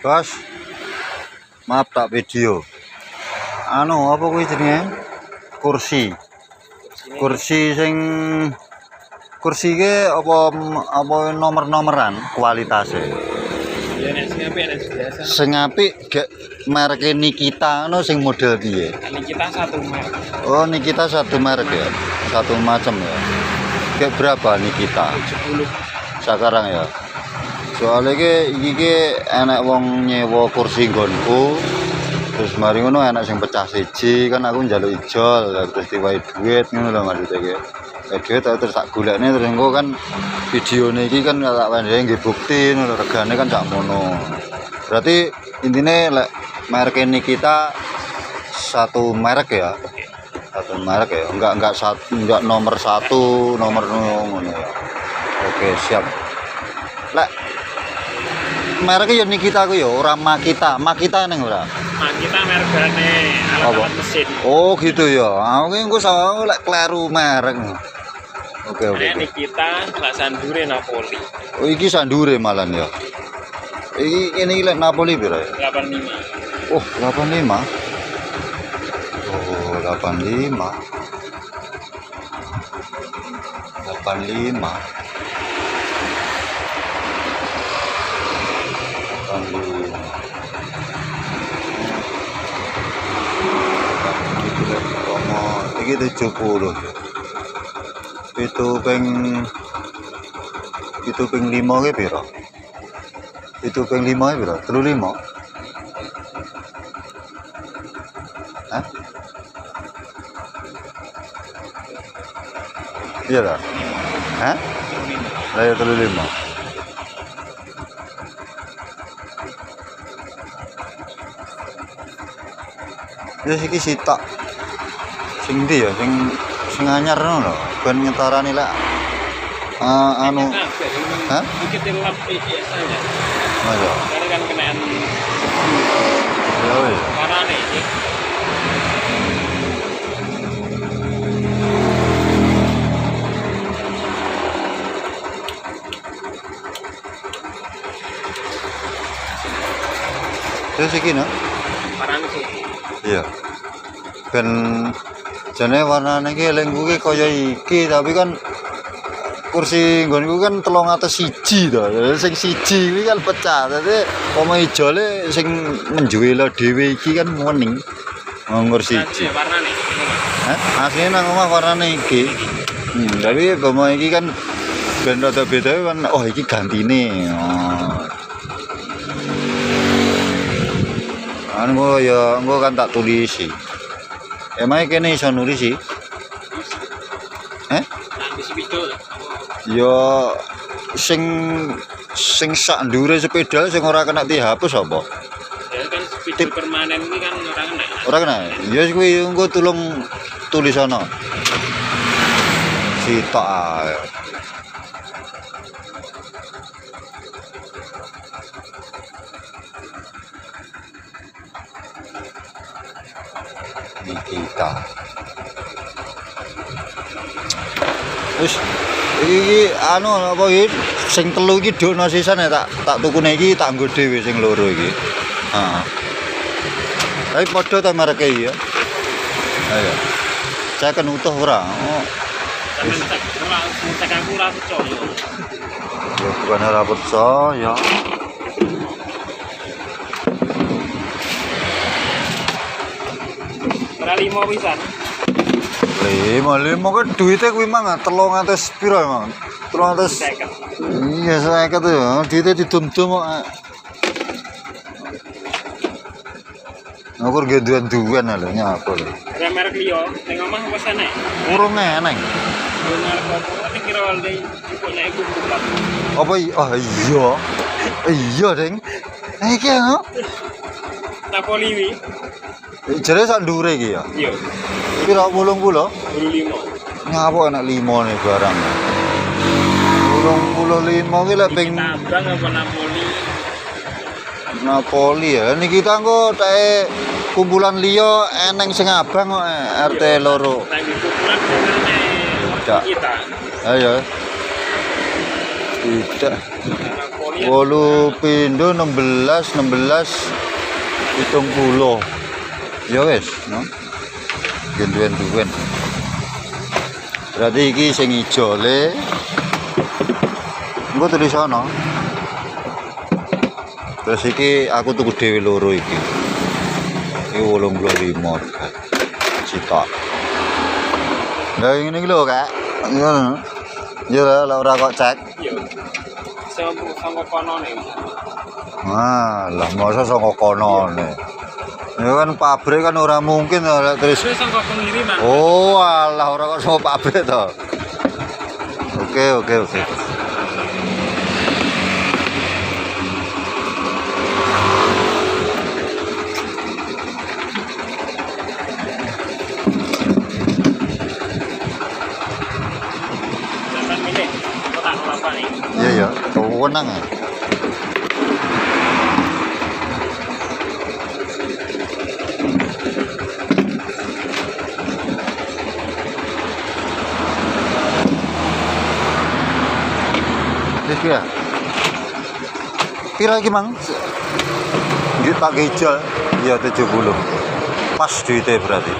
Bos, maaf tak video. Anu apa kuwi jenenge? Kursi. Kursi ke apa nomor-nomoran kualitasnya. Ya nek sing apik nek biasa. Sing apik gek merek Nikita ngono sing model piye? Nikita satu merek. Oh, Nikita satu merek ya. Satu macam ya. Kayak berapa Nikita? 10. Sekarang ya. Soalnya iki enak wong nyewa kursi nggonku. Terus mari ngono enak sing pecah siji kan aku njaluk ijol terus diwai duit ngono lho maksudnya iki. Duit terus tak golekne terus engko kan videone iki kan tak wandhe nggih bukti ngono regane kan sak mono. Berarti intine lek merek Nikita satu merek ya. Satu merek ya. Enggak nomor satu, nomor ngono ya. Oke, siap. Lek mereknya ya Nikita ku ya, ora Makita. Makita neng ora? Makita merek brane alat-alat mesin. Oh, gitu ya. Aku engko salah lek kleru merek. Oke. Nikita lak sandure Napoli. Oh, iki sandure malan ya. Ini lek Napoli piro ya? 85. Oh, 85. Oh, 85. 85. Iki 70. Itu ping 5 ke piro? Itu ping 5 ke piro? 35. Hah? Iya dah. Hah? Saya 35. Ya iki sitok. Sing ndi ya sing anyar ngono lho. Ben ngetarani lek anu. Hah? Iki tilap iki saya. Masa? Karena kan kenaan Ya wis. warnane iki. Terus iki no? Warnane sih. Iya. Ben jane warnane iki elengku ki kaya iki tapi kan kursi nggonku kan 301 to. Sing siji kuwi kan pecah. Dadi oma ijole sing menjuwelo dhewe iki kan wening. Kursi siji. Warnane. Hah? Asline nang omah warnane iki. Tapi pomo iki kan ben rada beda kan oh iki gantine. Anu ya engko kan tak tulisi. Emang kene iso nulis sih? Nanti si video. Ya sing sak ndure sepeda sing ora kena dihapus apa? Ya kan video permanen ini kan orang kena. Ora kena. Ya kuwi engko tulung tulis ana. Sitok ae. Nikita. Wis iki anu apa iki sing telu iki dokno sisan ya tak tukune iki tak nggo dhewe sing loro iki. Heeh. Tapi padha ta mereke iki ya. Ayo. Saya kan utuh ora. Oh. Cek aku ora percaya. Ya bukan ora percaya. Ora 5 pisan. 5 kan duitnya kuwi mang 300 piro emang? 300. Iya, 50 ya. Duitnya didum-dum kok. Aku ge duan-duan lho nyapa lho. Ada merek liyo, ning omah apa sana? Urung eneng. Benar apa kira oleh ibu nek iku bulat. Apa oh iya. Iya, Ding. Iki ngono. Napoli wi. Jare sak ndure iki ya. Iya. Piro 80? 25. Nyapa enak 5 nih barang. 85 ki lek ping Tabang apa Napoli? Napoli ya. Niki kita engko teke kumpulan liya eneng sing abang kok RT loro. Lagi kumpulan kita. Ayo. Tidak. Napoli ya. 8 pindho 16 70. Ya wis, no. Yen-duwen. Berarti iki sing ijole. Engko tulisono. Terus iki aku tuku dhewe loro iki. Iki 85 cita. Lah ngene iki lho, Kak. Ngono. Ya lah ora kok cek. Iya. Sama konone. Wah, lah masa saka konone. Ya kan pabrik kan ora mungkin lah terus. Terus sama pengiriman. Oh, alah ora kok sama pabrik to. Oke. Jangan milih. Kotak apa nih? Iya, tenang ya. Wis ya. Pira iki, Mang? Nggih tak kejol. Ya 70. Pas duite berarti.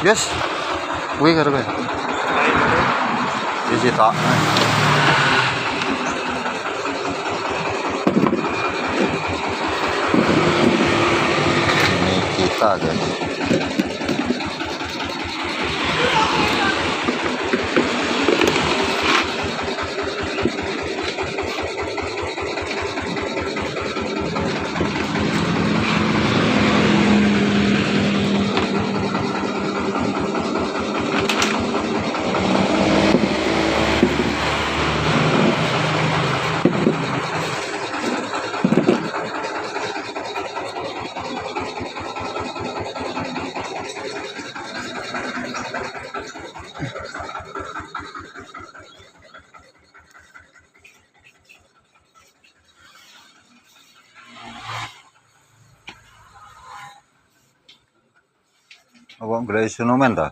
Yes. Kuwi karo kowe. Isi tak. Ini kita guys. Apa golek instrumen ta?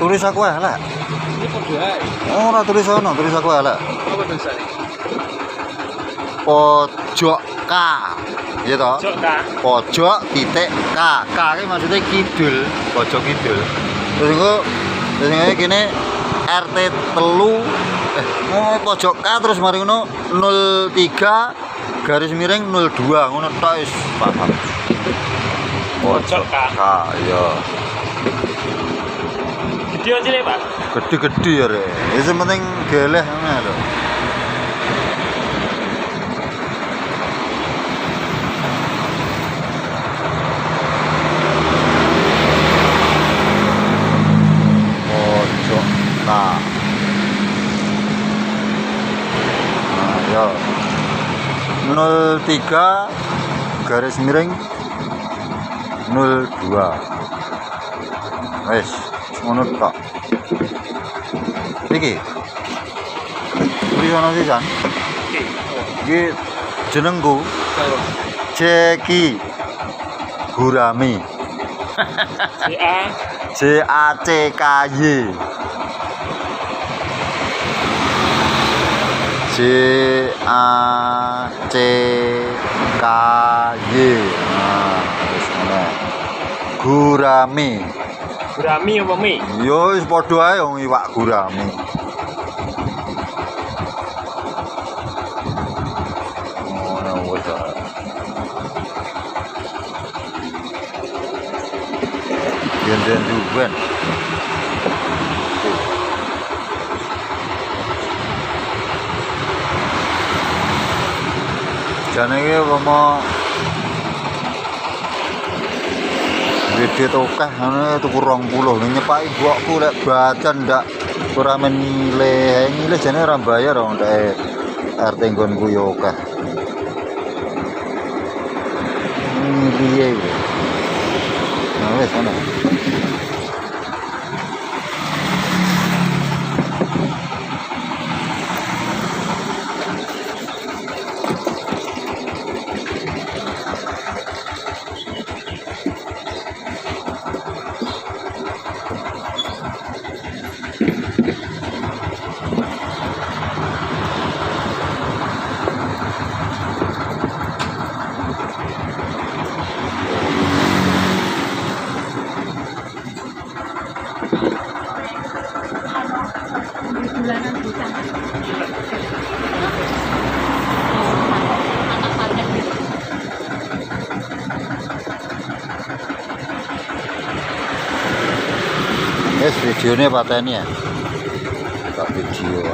Tulis aku ae lah. Ini podo ae. Oh, ora tulis ono, tulis aku ae lah. Apa tulisannya? Pojok K. Iya toh? Jok Kak. Pojok titik K. K iki maksudnya kidul, pojok kidul. Terus engko kene RT telu pojok K terus mari ngono 03 garis miring 02 ngono tok wis paham. Pojok K. Iya. Video cilik, Pak. Gede-gede ya rek. Ya sing penting geleh ngono lho. Pojok K. Nah, ya. 03 garis miring 02. Wes, ngono tok. Iki. Kuwi ono sisan. Oke. Iki jenengku Ceki Gurami. JACKY. JACKY. Nah, wis ngono. Gurami. Gurami apa mie? Yo wis padha ae wong iwak gurami. Ngono wis. duren-duren. Jane iki mau gede tokeh ngene tuku 20 nyepaki mbokku lek bacan ndak ora men ngile jane ora bayar dong ndek RT nggonku yo akeh. Piye iki? Nah wis ana. Bulanan bisa. Wis videone pateni ya. Tak video.